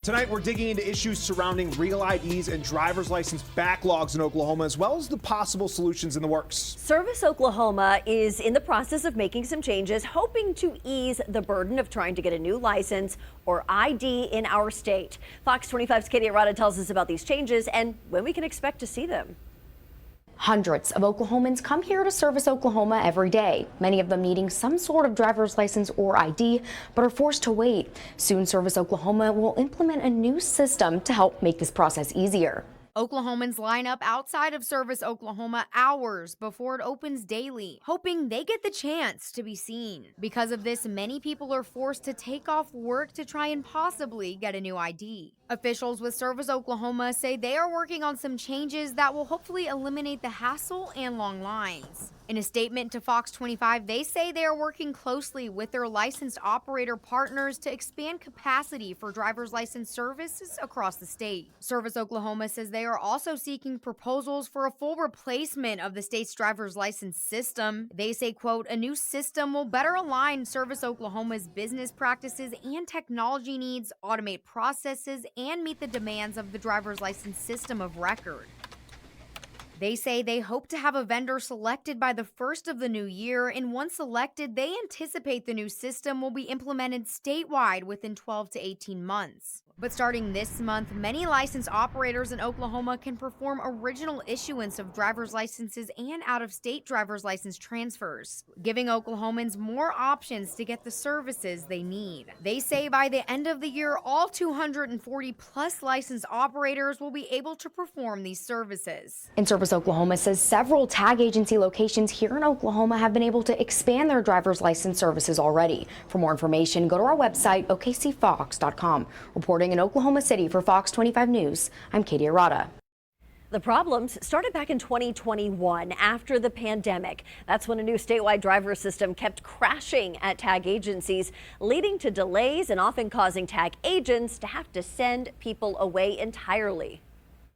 Tonight, we're digging into issues surrounding real IDs and driver's license backlogs in Oklahoma, as well as the possible solutions in the works. Service Oklahoma is in the process of making some changes, hoping to ease the burden of trying to get a new license or ID in our state. Fox 25's Katie Arata tells us about these changes and when we can expect to see them. Hundreds of Oklahomans come here to Service Oklahoma every day, many of them needing some sort of driver's license or ID, but are forced to wait. Soon, Service Oklahoma will implement a new system to help make this process easier. Oklahomans line up outside of Service Oklahoma hours before it opens daily, hoping they get the chance to be seen. Because of this, many people are forced to take off work to try and possibly get a new ID. Officials with Service Oklahoma say they are working on some changes that will hopefully eliminate the hassle and long lines. In a statement to Fox 25, they say they are working closely with their licensed operator partners to expand capacity for driver's license services across the state. Service Oklahoma says they are also seeking proposals for a full replacement of the state's driver's license system. They say, quote, a new system will better align Service Oklahoma's business practices and technology needs, automate processes, and meet the demands of the driver's license system of record. They say they hope to have a vendor selected by the first of the new year, and once selected, they anticipate the new system will be implemented statewide within 12 to 18 months. But starting this month, many licensed operators in Oklahoma can perform original issuance of driver's licenses and out-of-state driver's license transfers, giving Oklahomans more options to get the services they need. They say by the end of the year, all 240 plus licensed operators will be able to perform these services. And Service Oklahoma says several tag agency locations here in Oklahoma have been able to expand their driver's license services already. For more information, go to our website, okcfox.com. Reporting in Oklahoma City for Fox 25 News, I'm Katie Arata. The problems started back in 2021 after the pandemic. That's when a new statewide driver system kept crashing at tag agencies, leading to delays and often causing tag agents to have to send people away entirely.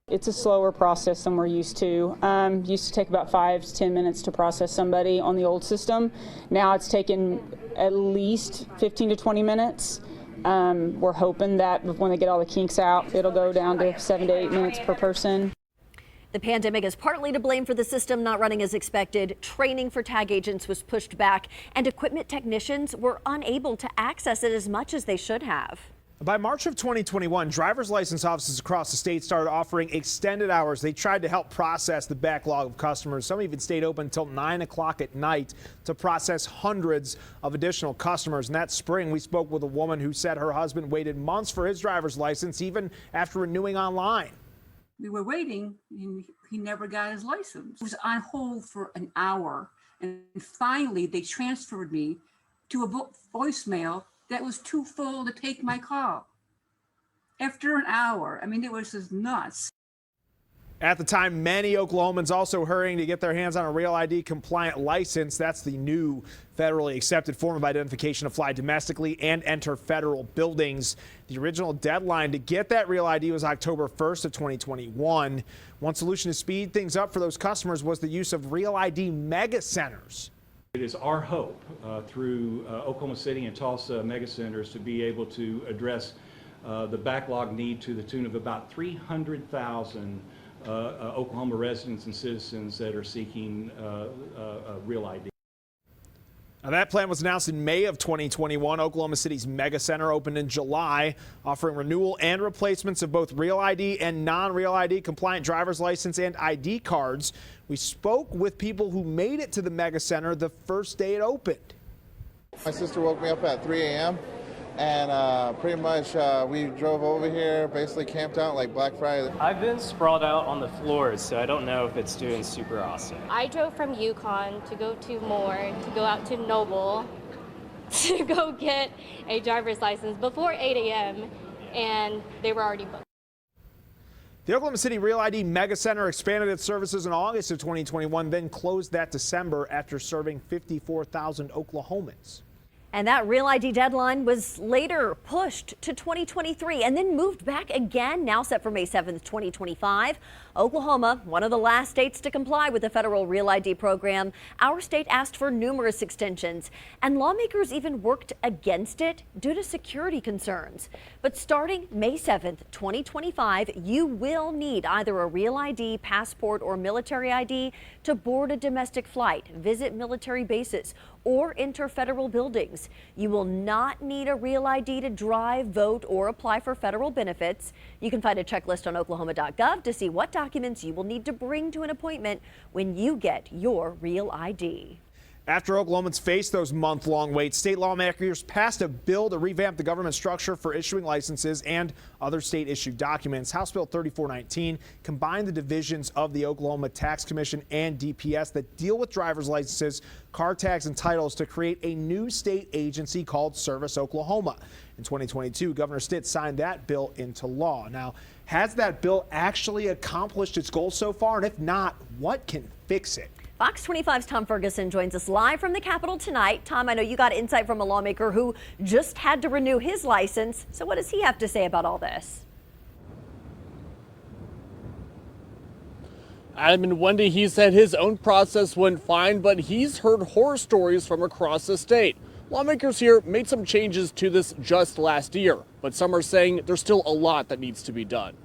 It's a slower process than we're used to. Used to take about 5 to 10 minutes to process somebody on the old system. Now it's taken at least 15 to 20 minutes. We're hoping that when they get all the kinks out, it'll go down to 7 to 8 minutes per person. The pandemic is partly to blame for the system not running as expected. Training for tag agents was pushed back, and equipment technicians were unable to access it as much as they should have. By March of 2021, driver's license offices across the state started offering extended hours. They tried to help process the backlog of customers. Some even stayed open until 9 o'clock at night to process hundreds of additional customers. And that spring, we spoke with a woman who said her husband waited months for his driver's license, even after renewing online. We were waiting, and he never got his license. He was on hold for an hour, and finally they transferred me to a voicemail that was too full to take my call. After an hour, I mean, it was just nuts. At the time, many Oklahomans also hurrying to get their hands on a Real ID compliant license. That's the new federally accepted form of identification to fly domestically and enter federal buildings. The original deadline to get that Real ID was October 1st of 2021. One solution to speed things up for those customers was the use of Real ID mega centers. It is our hope through Oklahoma City and Tulsa mega centers to be able to address the backlog need to the tune of about 300,000 Oklahoma residents and citizens that are seeking Real ID. Now, that plan was announced in May of 2021. Oklahoma City's Mega Center opened in July, offering renewal and replacements of both Real ID and non-Real ID compliant driver's license and ID cards. We spoke with people who made it to the Mega Center the first day it opened. My sister woke me up at 3 a.m. and pretty much we drove over here, basically camped out like Black Friday. I've been sprawled out on the floors, so I don't know if it's doing super awesome. I drove from Yukon to go to Moore, to go out to Noble, to go get a driver's license before 8 a.m., and they were already booked. The Oklahoma City Real ID Mega Center expanded its services in August of 2021, then closed that December after serving 54,000 Oklahomans. And that Real ID deadline was later pushed to 2023 and then moved back again, now set for May 7th, 2025. Oklahoma, one of the last states to comply with the federal Real ID program. Our state asked for numerous extensions, and lawmakers even worked against it due to security concerns. But starting May 7th, 2025, you will need either a Real ID, passport, or military ID to board a domestic flight, visit military bases, or enter federal buildings. You will not need a Real ID to drive, vote, or apply for federal benefits. You can find a checklist on oklahoma.gov to see what documents you will need to bring to an appointment when you get your Real ID. After Oklahomans faced those month-long waits, state lawmakers passed a bill to revamp the government structure for issuing licenses and other state-issued documents. House Bill 3419 combined the divisions of the Oklahoma Tax Commission and DPS that deal with driver's licenses, car tags, and titles to create a new state agency called Service Oklahoma. In 2022, Governor Stitt signed that bill into law. Now, has that bill actually accomplished its goals so far? And if not, what can fix it? Fox 25's Tom Ferguson joins us live from the Capitol tonight. Tom, I know you got insight from a lawmaker who just had to renew his license. So what does he have to say about all this? Adam and Wendy, he said his own process went fine, but he's heard horror stories from across the state. Lawmakers here made some changes to this just last year, but some are saying there's still a lot that needs to be done.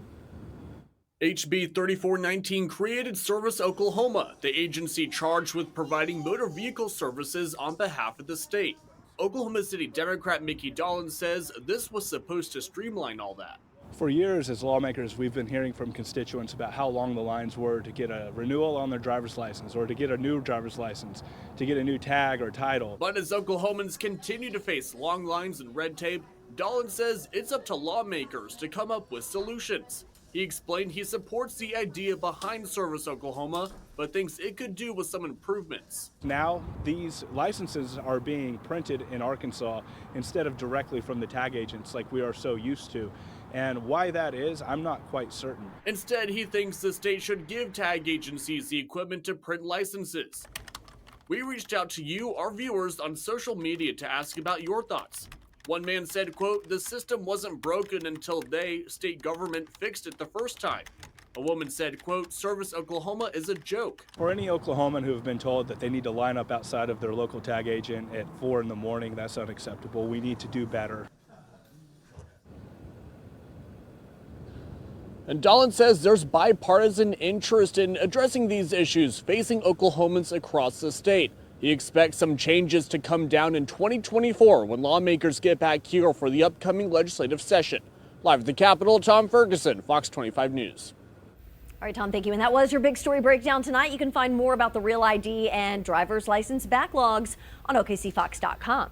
HB 3419 created Service Oklahoma, the agency charged with providing motor vehicle services on behalf of the state. Oklahoma City Democrat Mickey Dolan says this was supposed to streamline all that. For years as lawmakers, we've been hearing from constituents about how long the lines were to get a renewal on their driver's license or to get a new driver's license, to get a new tag or title. But as Oklahomans continue to face long lines and red tape, Dolan says it's up to lawmakers to come up with solutions. He explained he supports the idea behind Service Oklahoma, but thinks it could do with some improvements. Now, these licenses are being printed in Arkansas instead of directly from the tag agents like we are so used to. And why that is, I'm not quite certain. Instead, he thinks the state should give tag agencies the equipment to print licenses. We reached out to you, our viewers, on social media to ask about your thoughts. One man said, quote, "The system wasn't broken until state government, fixed it the first time." A woman said, quote, "Service Oklahoma is a joke." For any Oklahoman who have been told that they need to line up outside of their local tag agent at 4 in the morning, that's unacceptable. We need to do better. And Dolan says there's bipartisan interest in addressing these issues facing Oklahomans across the state. He expects some changes to come down in 2024 when lawmakers get back here for the upcoming legislative session. Live at the Capitol, Tom Ferguson, Fox 25 News. All right, Tom, thank you. And that was your big story breakdown tonight. You can find more about the Real ID and driver's license backlogs on OKCFox.com.